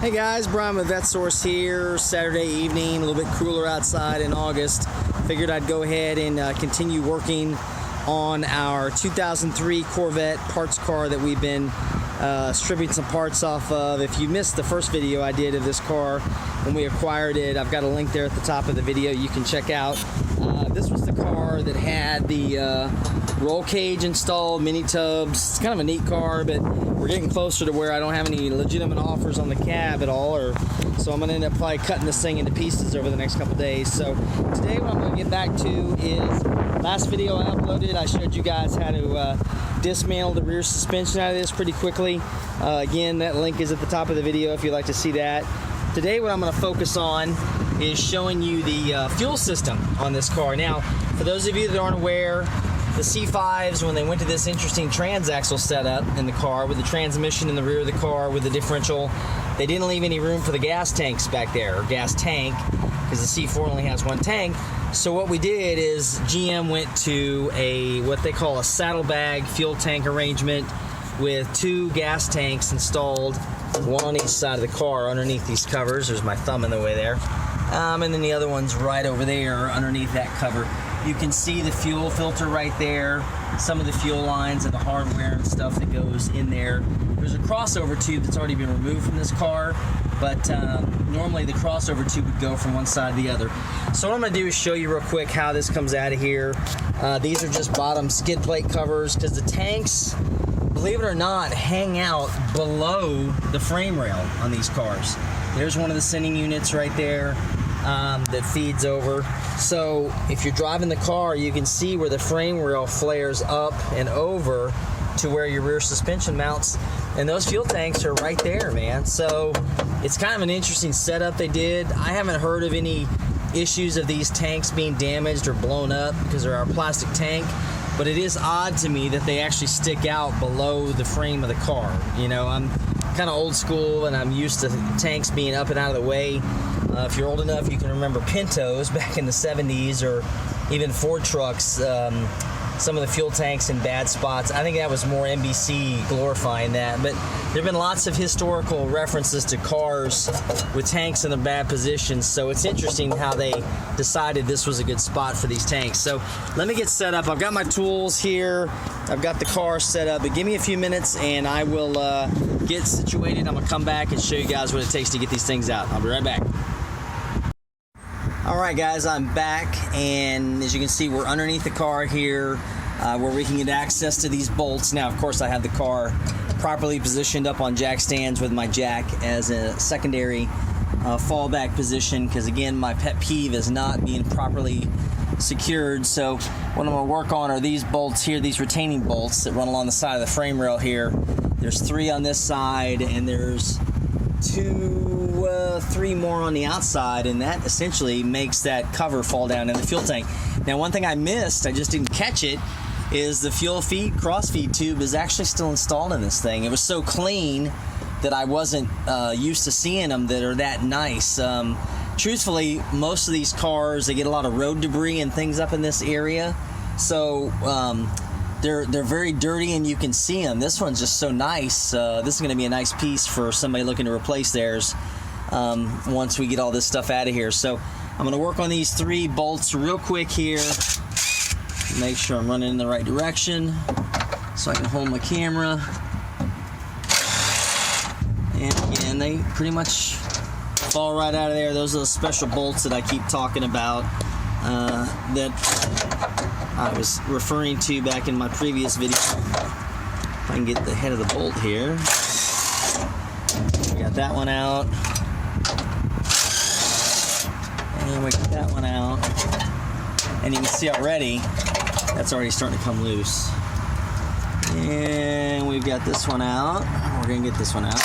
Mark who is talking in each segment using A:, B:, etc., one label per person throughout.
A: Hey guys, Brian with VetteSource here. Saturday evening, a little bit cooler outside in August. Figured I'd go ahead and continue working on our 2003 Corvette parts car that we've been stripping some parts off of. If you missed the first video I did of this car when we acquired it, I've got a link there at the top of the video you can check out. This was the car that had the roll cage installed, mini tubs. It's kind of a neat car, but we're getting closer to where I don't have any legitimate offers on the cab at all, so I'm going to end up probably cutting this thing into pieces over the next couple days. So today what I'm going to get back to is last video I uploaded. I showed you guys how to dismantle the rear suspension out of this pretty quickly. Again, that link is at the top of the video if you'd like to see that. Today what I'm going to focus on is showing you the fuel system on this car. Now, for those of you that aren't aware, the C5s, when they went to this interesting transaxle setup in the car with the transmission in the rear of the car with the differential, they didn't leave any room for the gas tanks back there, or gas tank, because the C4 only has one tank. So what we did is GM went to what they call a saddlebag fuel tank arrangement with two gas tanks installed, one on each side of the car underneath these covers. There's my thumb in the way there. And then the other one's right over there underneath that cover. You can see the fuel filter right there, some of the fuel lines and the hardware and stuff that goes in there. There's a crossover tube that's already been removed from this car, but normally the crossover tube would go from one side to the other. So what I'm going to do is show you real quick how this comes out of here. These are just bottom skid plate covers because the tanks, believe it or not, hang out below the frame rail on these cars. There's one of the sending units right there that feeds over. So if you're driving the car, you can see where the frame rail flares up and over to where your rear suspension mounts, and those fuel tanks are right there, man. So it's kind of an interesting setup they did. I haven't heard of any issues of these tanks being damaged or blown up because they're our plastic tank, but it is odd to me that they actually stick out below the frame of the car. You know, I'm kind of old school and I'm used to tanks being up and out of the way. If you're old enough, you can remember Pintos back in the 70s, or even Ford trucks, some of the fuel tanks in bad spots. I think that was more NBC glorifying that, but there have been lots of historical references to cars with tanks in a bad position, so it's interesting how they decided this was a good spot for these tanks. So let me get set up. I've got my tools here, I've got the car set up, but give me a few minutes and I will get situated. I'm going to come back and show you guys what it takes to get these things out. I'll be right back. Alright guys, I'm back, and as you can see, we're underneath the car here where we can get access to these bolts. Now, of course, I have the car properly positioned up on jack stands with my jack as a secondary fallback position, because again, my pet peeve is not being properly secured. So what I'm going to work on are these bolts here, these retaining bolts that run along the side of the frame rail here. There's 3 on this side, and there's 3 more on the outside, and that essentially makes that cover fall down in the fuel tank. Now, one thing I missed, I just didn't catch it, is the fuel feed cross feed tube is actually still installed in this thing. It was so clean that I wasn't used to seeing them that are that nice. Truthfully, most of these cars, they get a lot of road debris and things up in this area, so they're very dirty and you can see them. This one's just so nice. This is going to be a nice piece for somebody looking to replace theirs once we get all this stuff out of here. So I'm going to work on these 3 bolts real quick here. Make sure I'm running in the right direction so I can hold my camera. And again, they pretty much fall right out of there. Those are the special bolts that I keep talking about that I was referring to back in my previous video. If I can get the head of the bolt here. We got that one out. And we got that one out. And you can see already, that's already starting to come loose. And we've got this one out. We're going to get this one out.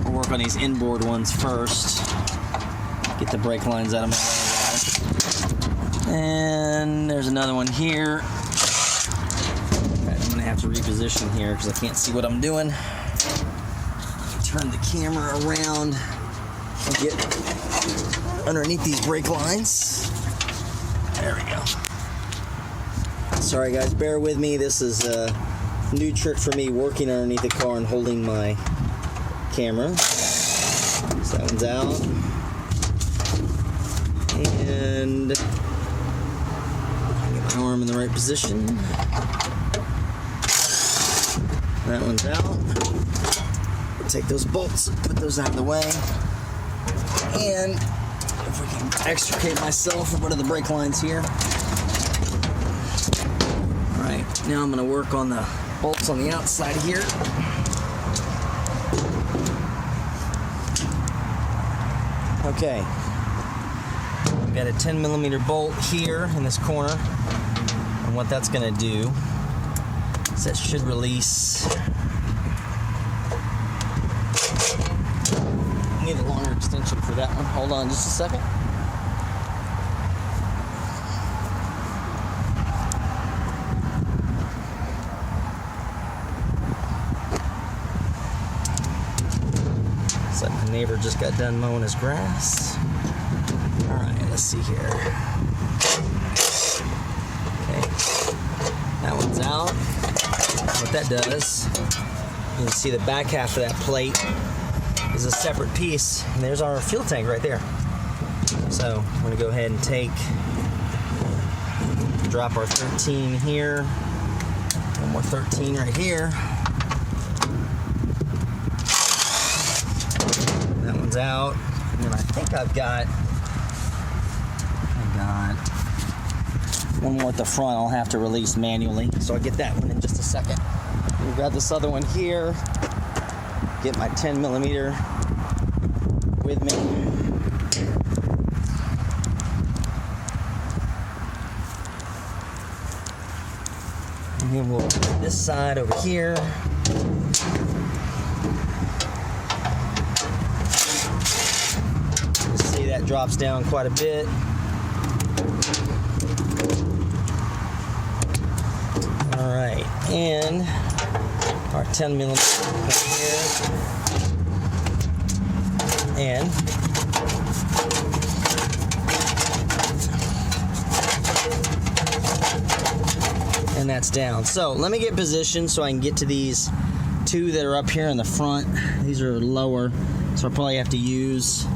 A: We'll work on these inboard ones first. Get the brake lines out of my way. And there's another one here. Okay, I'm going to have to reposition here because I can't see what I'm doing. Turn the camera around and get underneath these brake lines. There we go. Sorry guys, bear with me. This is a new trick for me, working underneath the car and holding my camera. So that one's out. And get my arm in the right position. That one's out. We'll take those bolts, put those out of the way. And if we can extricate myself from one of the brake lines here. Alright, now I'm going to work on the bolts on the outside here. Okay, we've got a 10mm bolt here in this corner, and what that's going to do is that should release. I need a longer extension for that one. Hold on just a second. So my neighbor just got done mowing his grass. All right, let's see here. Okay, that one's out. What that does, you can see the back half of that plate is a separate piece, and there's our fuel tank right there. So I'm going to go ahead and drop our 13 here, one more 13 right here. That one's out, and then I think I've got one more at the front I'll have to release manually, so I'll get that one in just a second. We've got this other one here. Get my 10mm with me. And then we'll put this side over here. You see that drops down quite a bit. All right, and our 10mm here, and that's down. So let me get positioned so I can get to these two that are up here in the front. These are lower, so I'll probably have to use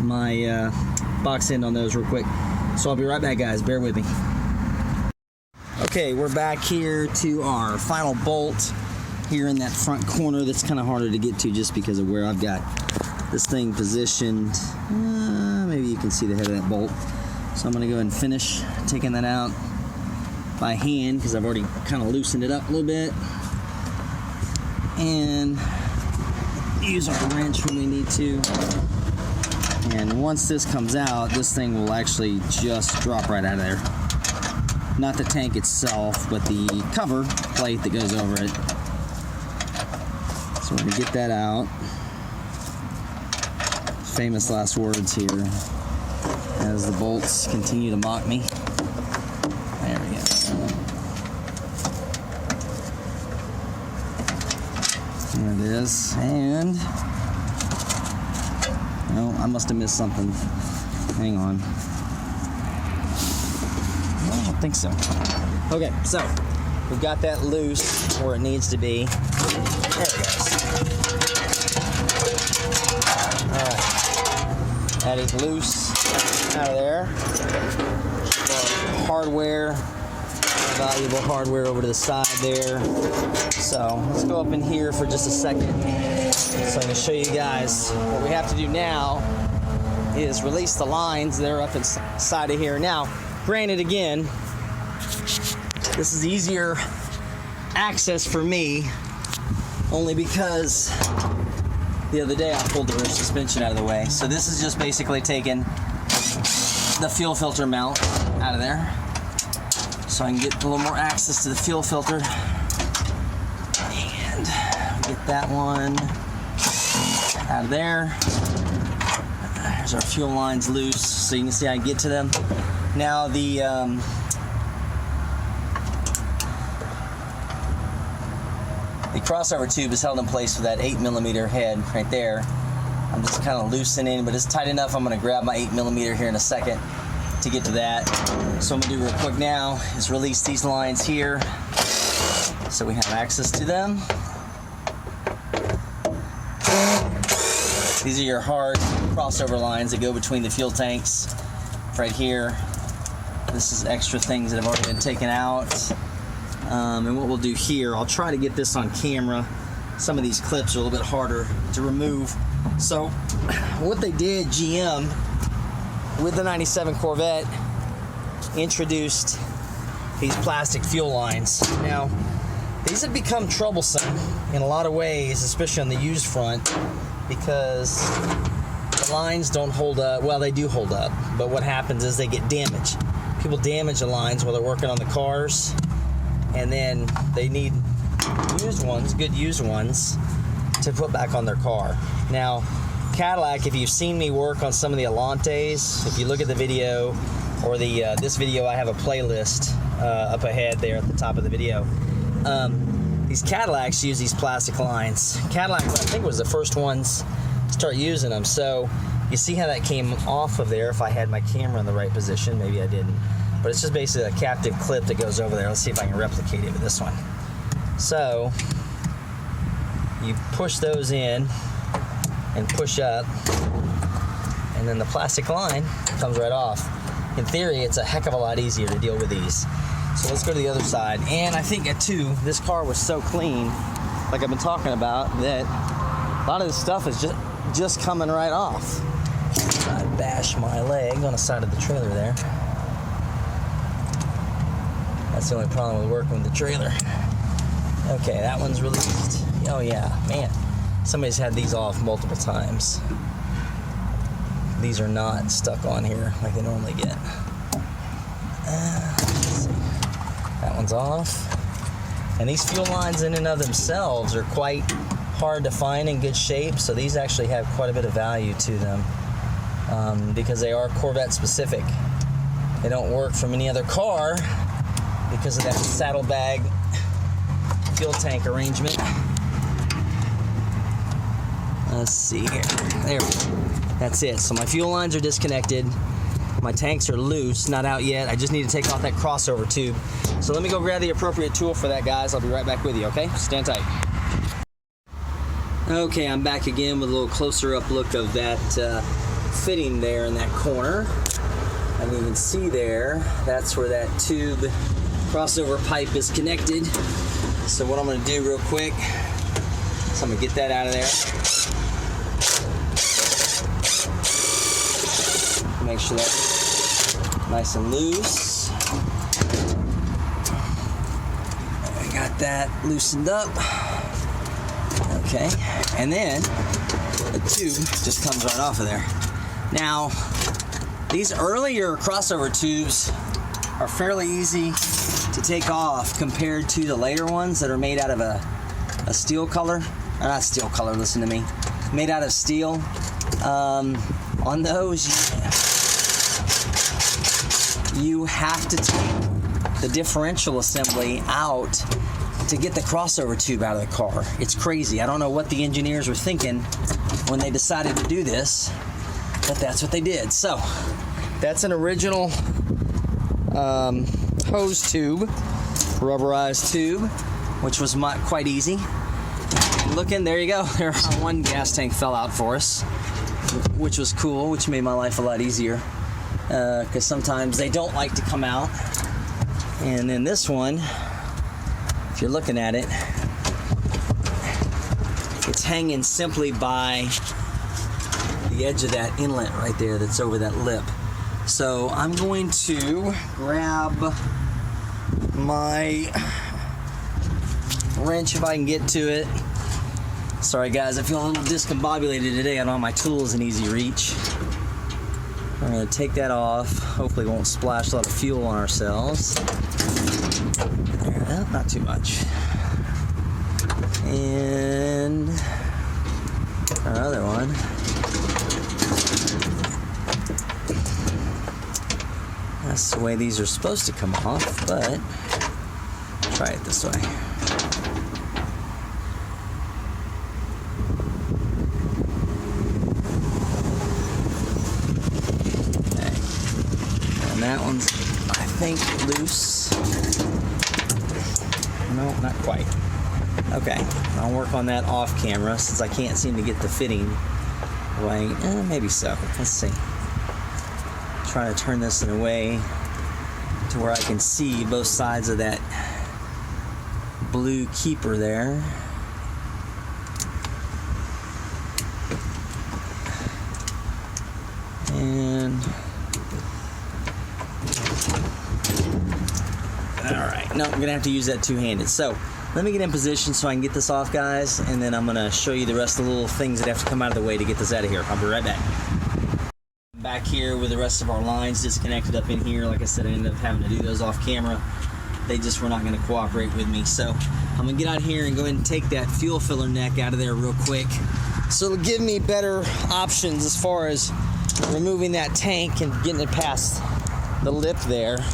A: my box end on those real quick. So I'll be right back, guys. Bear with me. Okay, we're back here to our final bolt here in that front corner. That's kind of harder to get to just because of where I've got this thing positioned. Maybe you can see the head of that bolt. So I'm going to go ahead and finish taking that out by hand because I've already kind of loosened it up a little bit. And use our wrench when we need to. And once this comes out, this thing will actually just drop right out of there. Not the tank itself, but the cover plate that goes over it. So we're going to get that out. Famous last words here as the bolts continue to mock me. There we go. There it is. And no, I must have missed something. Hang on. I don't think so. Okay, so we've got that loose where it needs to be. There it goes. Alright. That is loose out of there. Hardware, valuable hardware over to the side there. So let's go up in here for just a second. So I'm going to show you guys what we have to do now is release the lines that are up inside of here. Now, granted, again, this is easier access for me only because the other day I pulled the rear suspension out of the way. So this is just basically taking the fuel filter mount out of there so I can get a little more access to the fuel filter. And get that one out of there. There's our fuel lines loose so you can see I can get to them. Now the crossover tube is held in place with that 8mm head right there. I'm just kind of loosening, but it's tight enough. I'm going to grab my 8mm here in a second to get to that. So I'm going to do real quick now is release these lines here so we have access to them. These are your hard crossover lines that go between the fuel tanks right here. This is extra things that have already been taken out. And what we'll do here, I'll try to get this on camera. Some of these clips are a little bit harder to remove. So what they did, GM, with the 97 Corvette, introduced these plastic fuel lines. Now, these have become troublesome in a lot of ways, especially on the used front, because the lines don't hold up. Well, they do hold up, but what happens is they get damaged. People damage the lines while they're working on the cars, and then they need used ones, good used ones, to put back on their car. Now, Cadillac, if you've seen me work on some of the Alantes, if you look at the video, or the this video, I have a playlist up ahead there at the top of the video. These Cadillacs use these plastic lines. Cadillac, I think, was the first ones to start using them. So you see how that came off of there. If I had my camera in the right position, maybe I didn't. But it's just basically a captive clip that goes over there. Let's see if I can replicate it with this one. So you push those in and push up, and then the plastic line comes right off. In theory, it's a heck of a lot easier to deal with these. So let's go to the other side. And I think too, this car was so clean, like I've been talking about, that a lot of this stuff is just coming right off. I bashed my leg on the side of the trailer there. That's the only problem with working with the trailer. Okay, that one's released. Oh yeah, man. Somebody's had these off multiple times. These are not stuck on here like they normally get. Let's see. That one's off. And these fuel lines in and of themselves are quite hard to find in good shape, so these actually have quite a bit of value to them because they are Corvette specific. They don't work from any other car because of that saddlebag fuel tank arrangement. Let's see here. There we go. That's it. So my fuel lines are disconnected. My tanks are loose, not out yet. I just need to take off that crossover tube. So let me go grab the appropriate tool for that, guys. I'll be right back with you, okay? Stand tight. Okay, I'm back again with a little closer up look of that fitting there in that corner. And you can see there, that's where that tube crossover pipe is connected. So what I'm going to do real quick is I'm going to get that out of there. Make sure that's nice and loose. I got that loosened up. Okay, and then the tube just comes right off of there. Now, these earlier crossover tubes are fairly easy to take off compared to the later ones that are made out of a steel color. Or not steel color, listen to me. Made out of steel. On those, you have to take the differential assembly out to get the crossover tube out of the car. It's crazy. I don't know what the engineers were thinking when they decided to do this, but that's what they did. So that's an original hose tube, rubberized tube, which was quite easy. Looking, there you go. There, one gas tank fell out for us, which was cool, which made my life a lot easier. Because sometimes they don't like to come out. And then this one, if you're looking at it, it's hanging simply by the edge of that inlet right there that's over that lip. So I'm going to grab my wrench if I can get to it. Sorry guys, I feel a little discombobulated today. I don't have my tools in easy reach. We're going to take that off. Hopefully it won't splash a lot of fuel on ourselves. There, not too much. And our other one. That's the way these are supposed to come off, but try it this way. That one's, I think, loose. No, not quite. Okay, I'll work on that off camera since I can't seem to get the fitting way. Maybe so. Let's see. Try to turn this in a way to where I can see both sides of that blue keeper there. And all right, no, I'm gonna have to use that two-handed. So let me get in position so I can get this off, guys, and then I'm gonna show you the rest of the little things that have to come out of the way to get this out of here. I'll be right back. Back here with the rest of our lines disconnected up in here. Like I said, I ended up having to do those off camera. They just were not going to cooperate with me. So I'm going to get out here and go ahead and take that fuel filler neck out of there real quick. So it'll give me better options as far as removing that tank and getting it past the lip there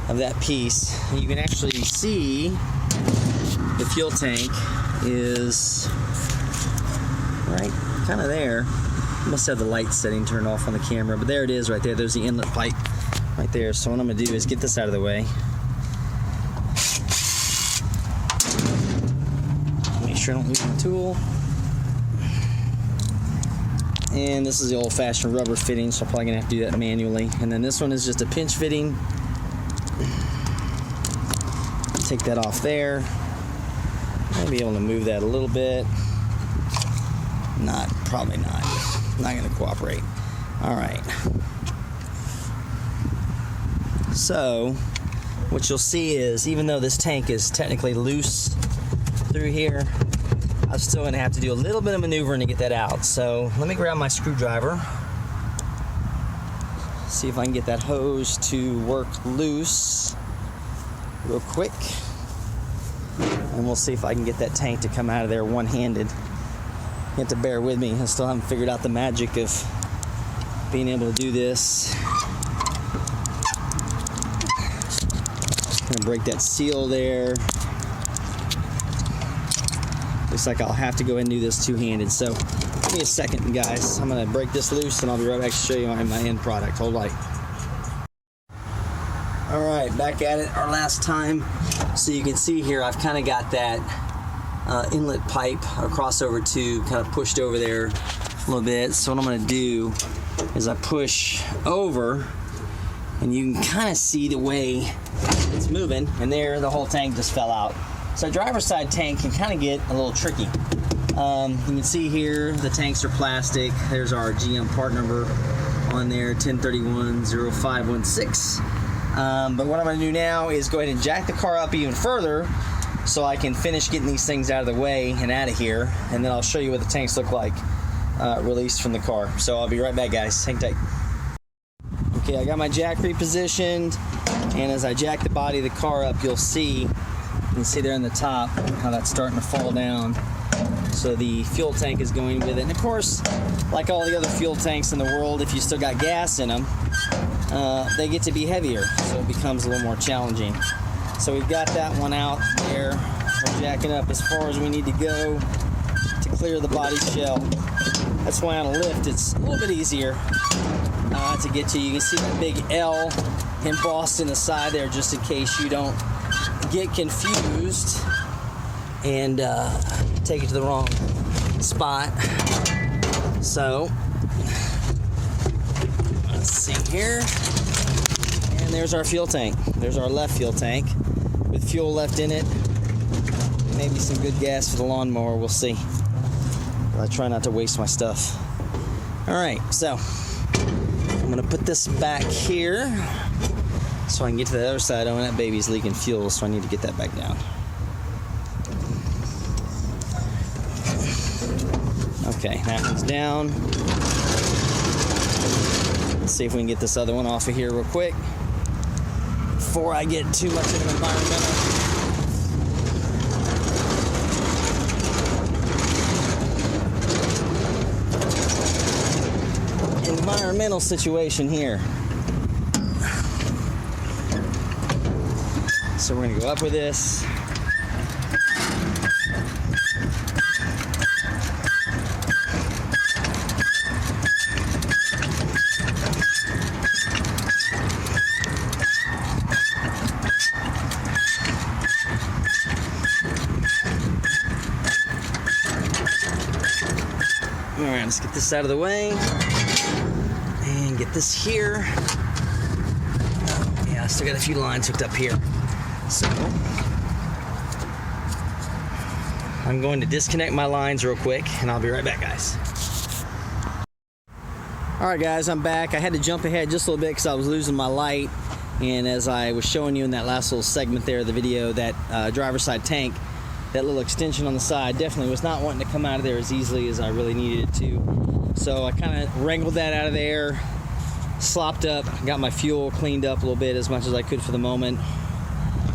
A: of that piece. And you can actually see the fuel tank is right kind of there. I must have the light setting turned off on the camera, but there it is right there. There's the inlet pipe right there. So what I'm going to do is get this out of the way. Make sure I don't lose my tool. And this is the old-fashioned rubber fitting, so I'm probably going to have to do that manually. And then this one is just a pinch fitting. Take that off there. I'll be able to move that a little bit. Probably not. Not going to cooperate. All right. So what you'll see is, even though this tank is technically loose through here, I'm still going to have to do a little bit of maneuvering to get that out. So let me grab my screwdriver, see if I can get that hose to work loose real quick, and we'll see if I can get that tank to come out of there one-handed. You have to bear with me. I still haven't figured out the magic of being able to do this. Gonna break that seal there. Looks like I'll have to go ahead and do this two-handed. So give me a second, guys. I'm gonna break this loose and I'll be right back to show you my end product. Hold light. All right, back at it our last time. So you can see here, I've kind of got that inlet pipe or crossover tube kind of pushed over there a little bit. So what I'm going to do is I push over, and you can kind of see the way it's moving, and there the whole tank just fell out. So driver's side tank can kind of get a little tricky. You can see here the tanks are plastic. There's our GM part number on there, 1031-0516. But what I'm going to do now is go ahead and jack the car up even further so I can finish getting these things out of the way and out of here, and then I'll show you what the tanks look like released from the car. So I'll be right back, guys. Hang tight. Okay, I got my jack repositioned, and as I jack the body of the car up, you can see there on the top how that's starting to fall down. So the fuel tank is going with it. And of course, like all the other fuel tanks in the world, if you still got gas in them, they get to be heavier, so it becomes a little more challenging. So we've got that one out there. We're jacking up as far as we need to go to clear the body shell. That's why on a lift it's a little bit easier to get to. You can see that big L embossed in the side there, just in case you don't get confused and take it to the wrong spot. So let's see here. And there's our fuel tank. There's our left fuel tank with fuel left in it. Maybe some good gas for the lawnmower. We'll see. I try not to waste my stuff. All right, so I'm gonna put this back here so I can get to the other side. Oh, and that baby's leaking fuel, so I need to get that back down. Okay, that one's down. Let's see if we can get this other one off of here real quick before I get too much of an environmental situation here. So we're gonna go up with this. All right, let's get this out of the way and get this here. Yeah, I still got a few lines hooked up here. So I'm going to disconnect my lines real quick, and I'll be right back, guys. All right, guys, I'm back. I had to jump ahead just a little bit because I was losing my light. And as I was showing you in that last little segment there of the video, that driver's side tank, that little extension on the side definitely was not wanting to come out of there as easily as I really needed it to. So I kind of wrangled that out of there, slopped up, got my fuel cleaned up a little bit as much as I could for the moment,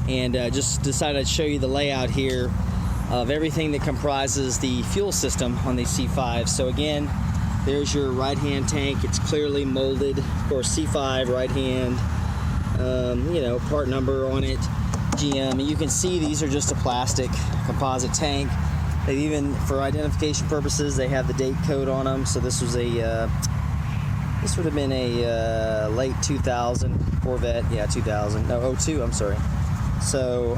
A: and just decided I'd show you the layout here of everything that comprises the fuel system on these C5s. So again, there's your right-hand tank. It's clearly molded, of course, C5 right hand, you know, part number on it, GM. And you can see these are just a plastic composite tank. They even, for identification purposes, they have the date code on them. So this was a, this would have been a late 2000 Corvette. Yeah, 2000. No, 02. I'm sorry. So,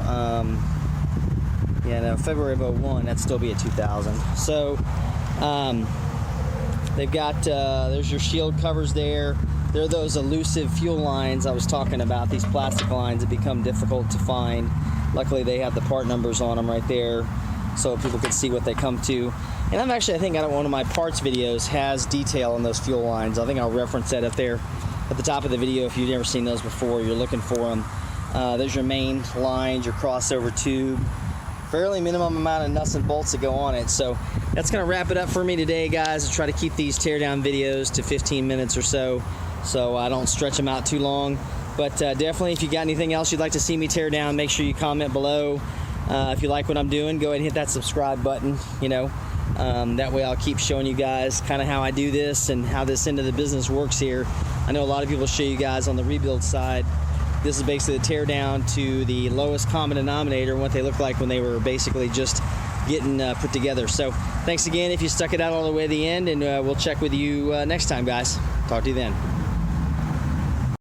A: yeah, no, February of 01. That'd still be a 2000. So, they've got, there's your shield covers there. They're those elusive fuel lines I was talking about, these plastic lines that become difficult to find. Luckily, they have the part numbers on them right there so people can see what they come to. And I'm actually, I think one of my parts videos has detail on those fuel lines. I think I'll reference that up there at the top of the video if you've never seen those before, you're looking for them. There's your main lines, your crossover tube. Fairly minimum amount of nuts and bolts that go on it. So that's going to wrap it up for me today, guys. I try to keep these teardown videos to 15 minutes or so I don't stretch them out too long. But definitely, if you got anything else you'd like to see me tear down, make sure you comment below. If you like what I'm doing, go ahead and hit that subscribe button. You know, that way I'll keep showing you guys kind of how I do this and how this end of the business works here. I know a lot of people show you guys on the rebuild side. This is basically the tear down to the lowest common denominator and what they look like when they were basically just getting put together. So thanks again if you stuck it out all the way to the end, and we'll check with you next time, guys. Talk to you then.